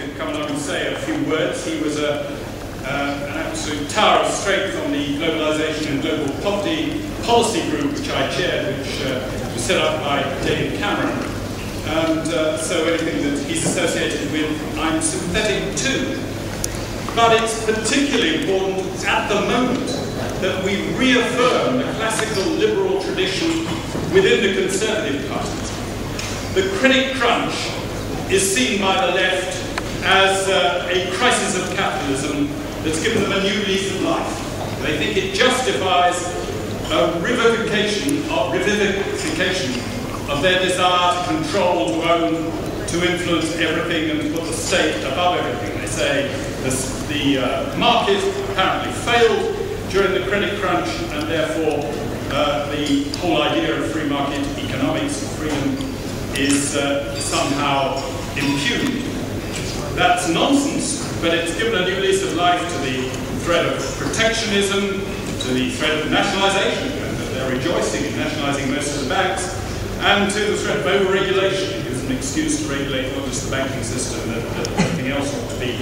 to come along and say a few words. He was an absolute tower of strength on the Globalization and Global Poverty Policy Group, which I chaired, which was set up by David Cameron. And so anything that he's associated with, I'm sympathetic to. But it's particularly important at the moment that we reaffirm the classical liberal tradition within the Conservative Party. The credit crunch is seen by the left as a crisis of capitalism that's given them a new lease of life. They think it justifies a revivification of their desire to control, to own, to influence everything and to put the state above everything. They say the market apparently failed during the credit crunch, and therefore the whole idea of free market economics and freedom is somehow impugned. That's nonsense, but it's given a new lease of life to the threat of protectionism, to the threat of nationalisation, and they're rejoicing in nationalising most of the banks, and to the threat of over-regulation. It gives an excuse to regulate not just the banking system, that everything else ought to be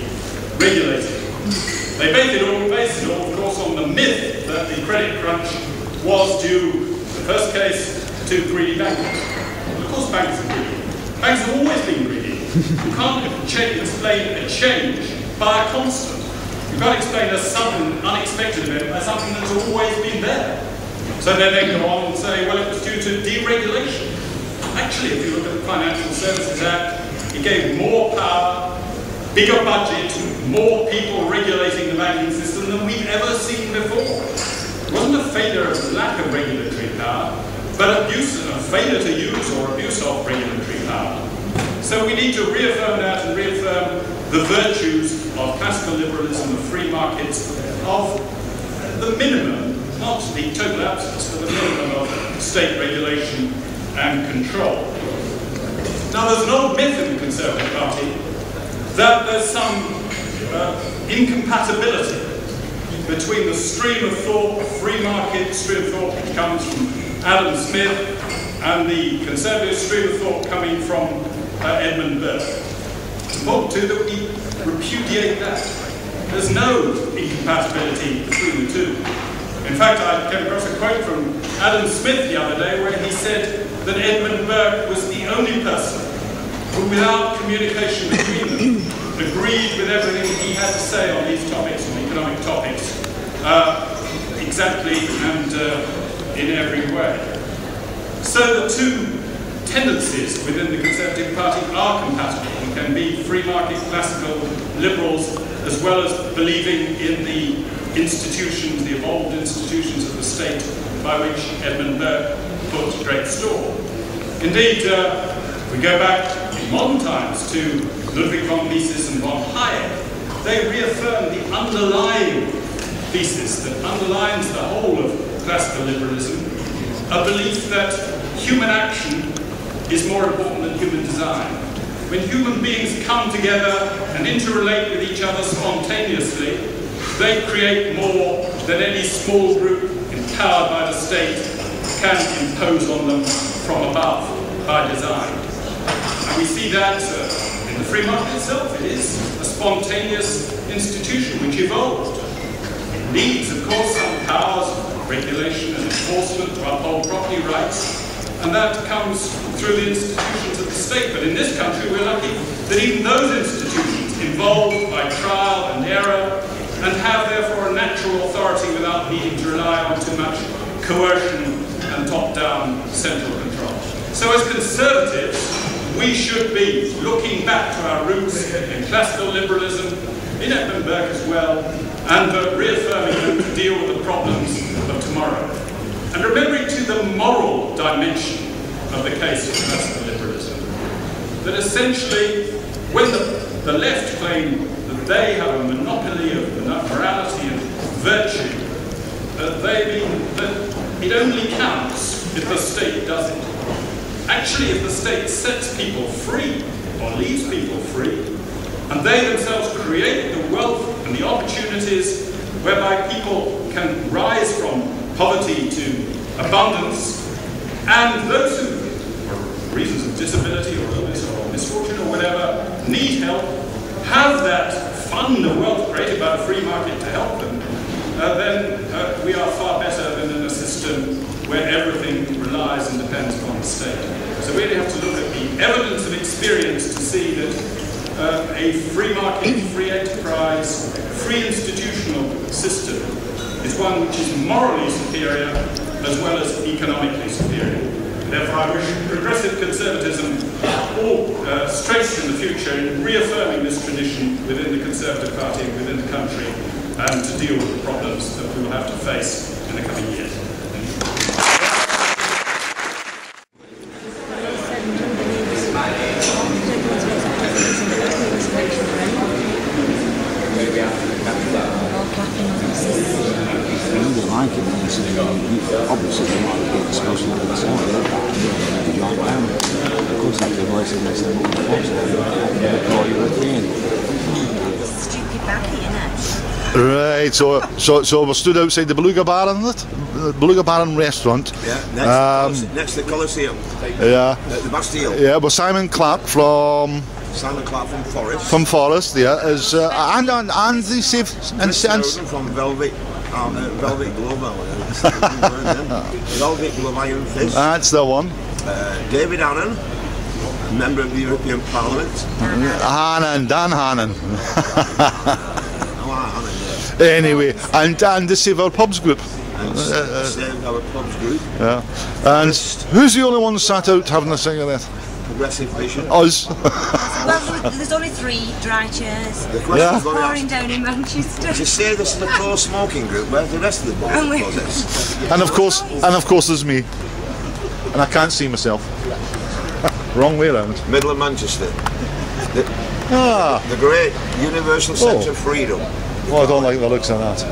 regulated. They base it all, of course, on the myth that the credit crunch was due, the first case, to greedy bankers. Well, of course banks are greedy. Banks have always been greedy. You can't explain a change by a constant. You can't explain a sudden, unexpected event by something that's always been there. So then they go on and say, well, it was due to deregulation. Actually, if you look at the Financial Services Act, it gave more power, bigger budget, more people regulating the banking system than we've ever seen before. It wasn't a failure of lack of regulatory power, but abuse, a failure to use or abuse of regulatory power. So we need to reaffirm that and reaffirm the virtues of classical liberalism, of free markets, of the minimum, not the total absence, but the minimum of state regulation and control. Now, there's an old myth in the Conservative Party that there's some incompatibility between the stream of thought, the free market stream of thought which comes from Adam Smith, and the conservative stream of thought coming from Edmund Burke. It's important too that we repudiate that. There's no incompatibility between the two. In fact, I came across a quote from Adam Smith the other day where he said that Edmund Burke was the only person who, without communication between them, agreed with everything he had to say on these topics, on economic topics, exactly and in every way. So the two tendencies within the Conservative Party are compatible and can be free market, classical liberals, as well as believing in the institutions, the evolved institutions of the state by which Edmund Burke put great store. Indeed, we go back in modern times to Ludwig von Mises and von Hayek. They reaffirm the underlying thesis that underlines the whole of classical liberalism, a belief that human action is more important than human design. When human beings come together and interrelate with each other spontaneously, they create more than any small group empowered by the state can impose on them from above by design. And we see that in the free market itself. It is a spontaneous institution which evolved. It needs, of course, some powers of regulation and enforcement to uphold property rights, and that comes through the institutions of the state. But in this country, we're lucky that even those institutions, involved by trial and error, and have therefore a natural authority without needing to rely on too much coercion and top-down central control. So as conservatives, we should be looking back to our roots in classical liberalism, in Edmund Burke as well, and reaffirming them to deal with the problems of tomorrow. And remembering to the moral dimension of the case of classical liberalism, that essentially, when the left claim that they have a monopoly of morality and virtue, that it only counts if the state does it. Actually, if the state sets people free, or leaves people free, and they themselves create the wealth and the opportunities whereby people can rise from poverty to abundance, and those who, for reasons of disability or illness or misfortune or whatever, need help, have that fund of wealth created by the free market to help them, then we are far better than in a system where everything relies and depends upon the state. So we really have to look at the evidence of experience to see that a free market, free enterprise, free institutional system is one which is morally superior as well as economically superior. Therefore, I wish progressive conservatism all strength in the future in reaffirming this tradition within the Conservative Party and within the country, and to deal with the problems that we will have to face in the coming years. Obviously, they might be exposed to the sound of course, that's the voice of this stupid backy, innit? Right, so we stood outside the Beluga Bar, isn't it? The Beluga Bar and Restaurant. Yeah, next to the Coliseum. Yeah. The Bastille. Yeah, well, Simon Clark from Forest. From Forest, yeah, is and the safe and from Velvet Glove. Velvet Glove Iron Fist. That's the one. David Hannan, member of the European Parliament. Dan Hannan. Anyway, and the Save Our Pubs group. Save Our Pubs group. Yeah. And who's the only one sat out having a cigarette? Progressive Vision. Us. Well, there's only 3 dry chairs. The question's pouring down in Manchester. To say this is a pro-smoking group, where's the rest of the board? And of course, there's me. And I can't see myself. Wrong way around. Middle of Manchester. The great universal sense of freedom. Oh, I don't like the looks of that.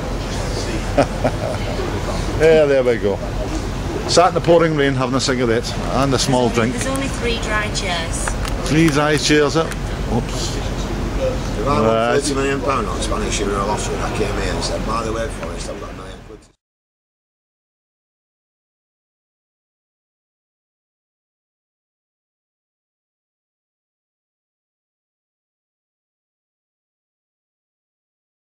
Yeah, there we go. Sat in the pouring rain having a cigarette and a small drink. There's only 3 dry chairs. 3 dry chairs, Oops. If I won £30 million on Spanish in a lottery, I came here and said, by the way, Forrest, I've got 9